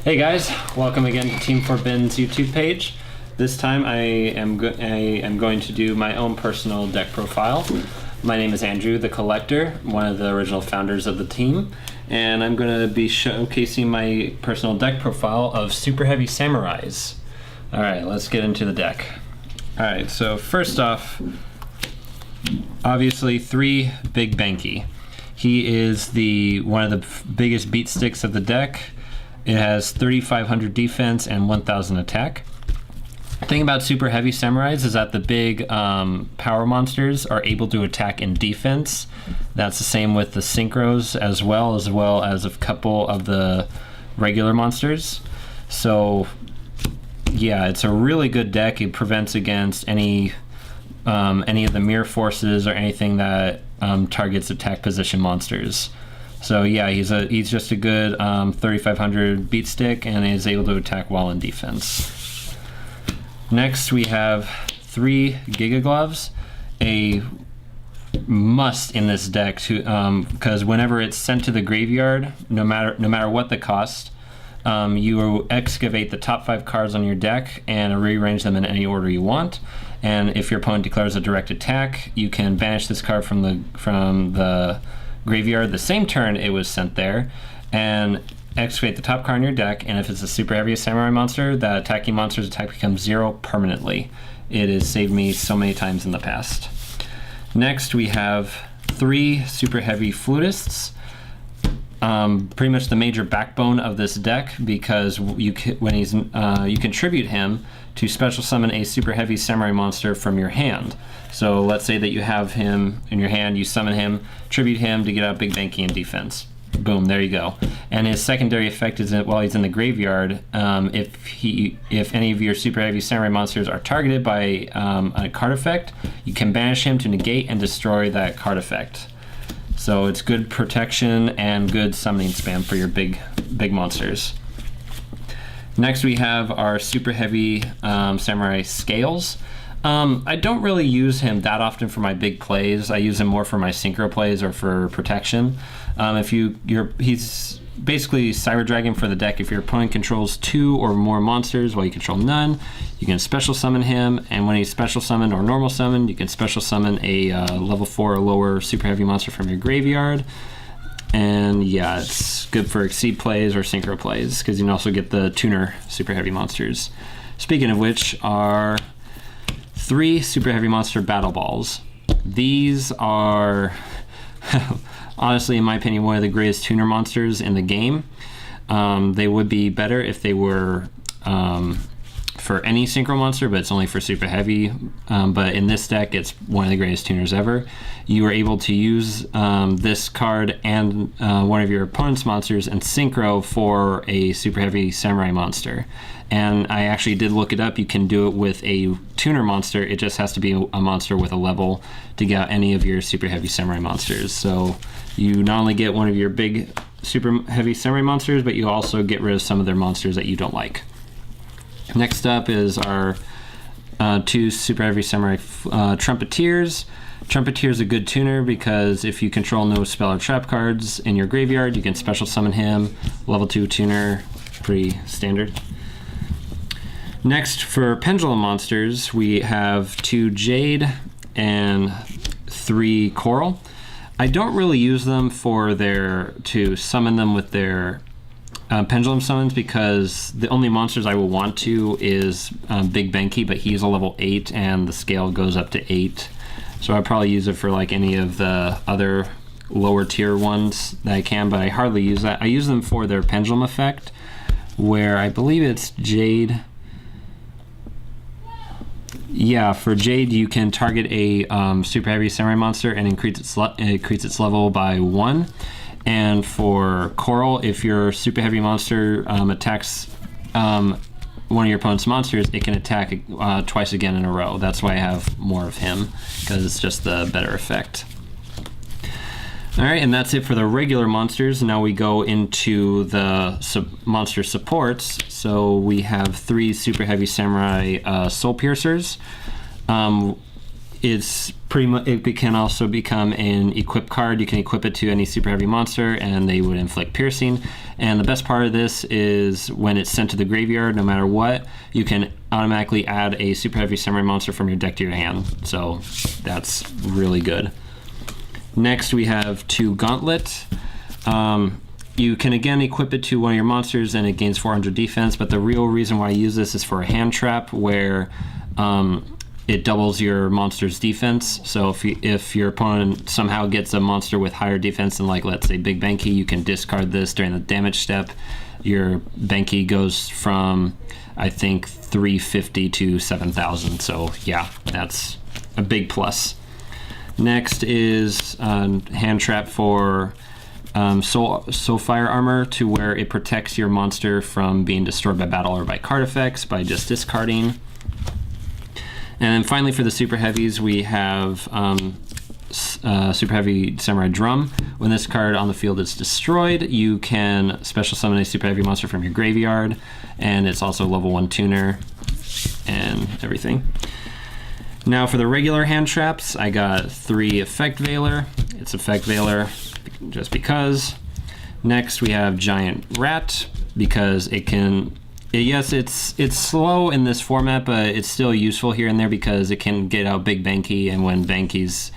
Hey guys, welcome again to Team Forbidden's YouTube page. This time I am going to do my own personal deck profile. My name is Andrew, the Collector, one of the original founders of the team, and I'm going to be showcasing my personal deck profile of Superheavy Samurais. Alright, let's get into the deck. Alright, so first off, obviously 3 Big Benki. He is one of the biggest beat sticks of the deck. It has 3,500 defense and 1,000 attack. The thing about Superheavy Samurais is that the big power monsters are able to attack in defense. That's the same with the synchros as well as a couple of the regular monsters. So yeah, it's a really good deck. It prevents against any of the mirror forces or anything that targets attack position monsters. So yeah, he's just a good 3,500 beat stick and is able to attack while in defense. Next we have 3 Giga Gloves, a must in this deck because whenever it's sent to the graveyard, no matter what the cost, you excavate the top 5 cards on your deck and rearrange them in any order you want. And if your opponent declares a direct attack, you can banish this card from the graveyard the same turn it was sent there, and excavate the top card in your deck, and if it's a Superheavy Samurai monster, that attacking monster's attack becomes 0 permanently. It has saved me so many times in the past. Next we have 3 Superheavy Flutists. Pretty much the major backbone of this deck, because you contribute him to special summon a Superheavy Samurai monster from your hand. So let's say that you have him in your hand, you summon him, tribute him to get out Big Benki in defense. Boom, there you go. And his secondary effect is that while he's in the graveyard, if any of your Superheavy Samurai monsters are targeted by a card effect, you can banish him to negate and destroy that card effect. So it's good protection and good summoning spam for your big monsters. Next we have our Superheavy Samurai Scales. I don't really use him that often for my big plays. I use him more for my synchro plays or for protection. He's basically Cyber Dragon for the deck. If your opponent controls 2 or more monsters while you control none, you can special summon him, and when he's special summoned or normal summoned, you can special summon a level 4 or lower Superheavy monster from your graveyard. And yeah, it's good for Exceed plays or synchro plays, because you can also get the tuner Superheavy monsters. Speaking of which, are 3 Superheavy Monster Battle Balls. These are honestly, in my opinion, one of the greatest tuner monsters in the game. They would be better if they were for any synchro monster, but it's only for Superheavy. But in this deck, it's one of the greatest tuners ever. You are able to use this card and one of your opponent's monsters and synchro for a Superheavy Samurai monster. And I actually did look it up. You can do it with a tuner monster. It just has to be a monster with a level to get any of your Superheavy Samurai monsters. So you not only get one of your big Superheavy Samurai monsters, but you also get rid of some of their monsters that you don't like. Next up is our 2 Superheavy Samurai Trumpeteers. Trumpeteer is a good tuner because if you control no spell or trap cards in your graveyard, you can special summon him. Level 2 tuner, pretty standard. Next, for Pendulum monsters, we have 2 Jade and 3 Coral. I don't really use them to summon them with their Pendulum summons, because the only monsters I will want to is Big Benki, but he's a level 8 and the scale goes up to 8. So I'd probably use it for like any of the other lower tier ones that I can, but I hardly use that. I use them for their Pendulum effect, where I believe it's Jade. Yeah, for Jade, you can target a Superheavy Samurai monster and increase its level by 1. And for Coral, if your Superheavy monster attacks one of your opponent's monsters, it can attack twice again in a row. That's why I have more of him, because it's just the better effect. Alright, and that's it for the regular monsters. Now we go into the monster supports. So we have 3 Superheavy Samurai Soul Piercers. it's pretty much, it can also become an equip card. You can equip it to any super heavy monster and they would inflict piercing. And the best part of this is when it's sent to the graveyard, no matter what, you can automatically add a super heavy samurai monster from your deck to your hand. So that's really good. Next we have 2 Gauntlet. You can again equip it to one of your monsters and it gains 400 defense, but the real reason why I use this is for a hand trap where it doubles your monster's defense. So if your opponent somehow gets a monster with higher defense than, like, let's say Big Banky, you can discard this during the damage step. Your Banky goes from, I think, 350 to 7,000. So yeah, that's a big plus. Next is hand trap for Soulfire Armor, to where it protects your monster from being destroyed by battle or by card effects by just discarding. And then finally for the Super Heavies, we have Super Heavy Samurai Drum. When this card on the field is destroyed, you can special summon a Super Heavy monster from your graveyard, and it's also level 1 tuner and everything. Now for the regular hand traps, I got 3 Effect Veiler. It's Effect Veiler just because. Next we have Giant Rat, because it can, yes, it's slow in this format, but it's still useful here and there because it can get out Big Banky, and when Banky's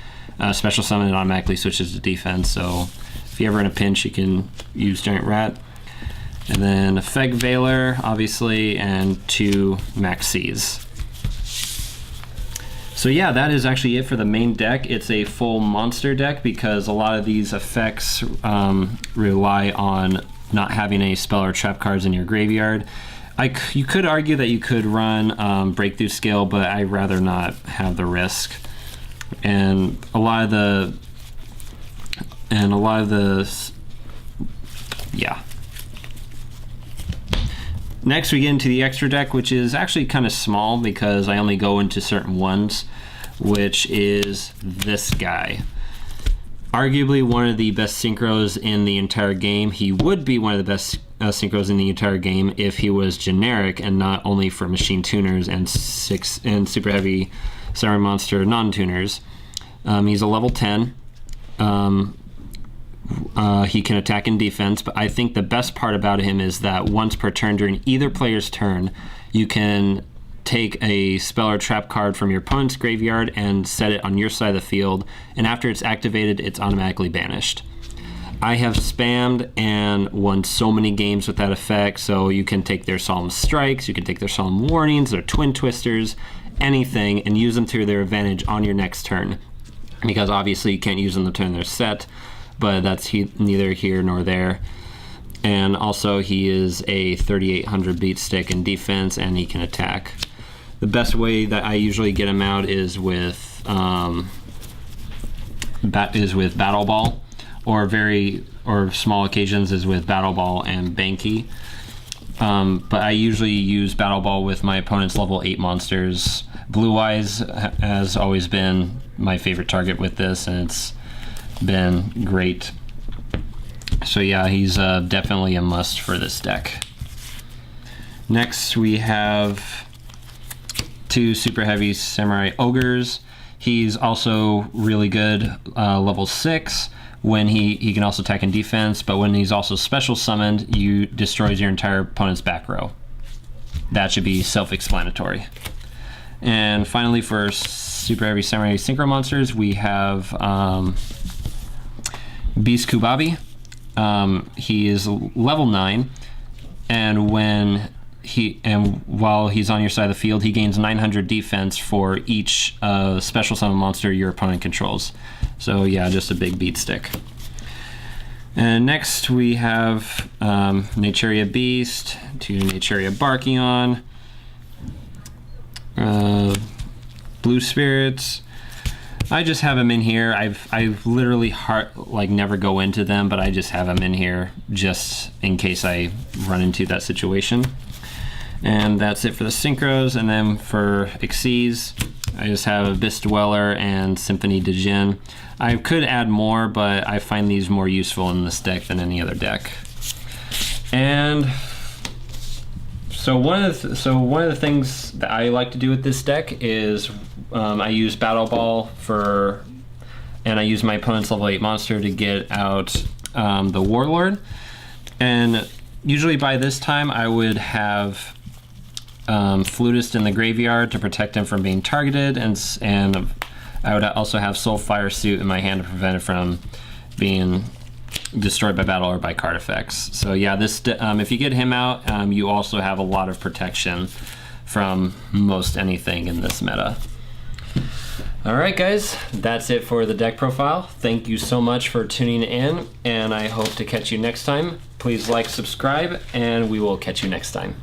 special summon, it automatically switches to defense. So if you're ever in a pinch, you can use Giant Rat. And then Effect Veiler, obviously, and 2 Maxis. So yeah, that is actually it for the main deck. It's a full monster deck because a lot of these effects rely on not having any spell or trap cards in your graveyard. You could argue that you could run Breakthrough Skill, but I'd rather not have the risk. And a lot of the, yeah. Next we get into the extra deck, which is actually kind of small because I only go into certain ones, which is this guy. Arguably one of the best synchros in the entire game. He would be one of the best synchros in the entire game if he was generic and not only for machine tuners and super heavy samurai monster non-tuners. He's a level 10. He can attack and defense, but I think the best part about him is that once per turn during either player's turn, you can take a spell or trap card from your opponent's graveyard and set it on your side of the field, and after it's activated, it's automatically banished. I have spammed and won so many games with that effect, so you can take their Solemn Strikes, you can take their Solemn Warnings, their Twin Twisters, anything, and use them to their advantage on your next turn. Because obviously you can't use them the turn they're set, but that's neither here nor there. And also he is a 3800 beat stick in defense, and he can attack. The best way that I usually get him out is with Battle Ball, or small occasions is with Battle Ball and Banky. But I usually use Battle Ball with my opponent's level 8 monsters. Blue Eyes has always been my favorite target with this, and it's been great. So yeah, he's definitely a must for this deck. Next we have 2 Super Heavy Samurai Ogres. He's also really good, level 6. When he can also attack and defense, but when he's also special summoned, you destroys your entire opponent's back row. That should be self-explanatory. And finally, for Super Heavy Samurai Synchro Monsters, we have Beast Kubabi. He is level 9, and while he's on your side of the field, he gains 900 defense for each special summon monster your opponent controls. So yeah, just a big beat stick. And next we have Naturia Beast, 2 Naturia Barkion, Blue Spirits. I just have them in here. I've literally never go into them, but I just have them in here just in case I run into that situation. And that's it for the synchros. And then for Xyz, I just have Abyss Dweller and Symphony de Jin. I could add more, but I find these more useful in this deck than any other deck. And so So one of the things that I like to do with this deck is I use Battle Ball and I use my opponent's level 8 monster to get out the Warlord. And usually by this time I would have Flutist in the graveyard to protect him from being targeted, and I would also have Soulfire Suit in my hand to prevent it from being destroyed by battle or by card effects. So yeah, this if you get him out, you also have a lot of protection from most anything in this meta. Alright guys, that's it for the deck profile. Thank you so much for tuning in, and I hope to catch you next time. Please like, subscribe, and we will catch you next time.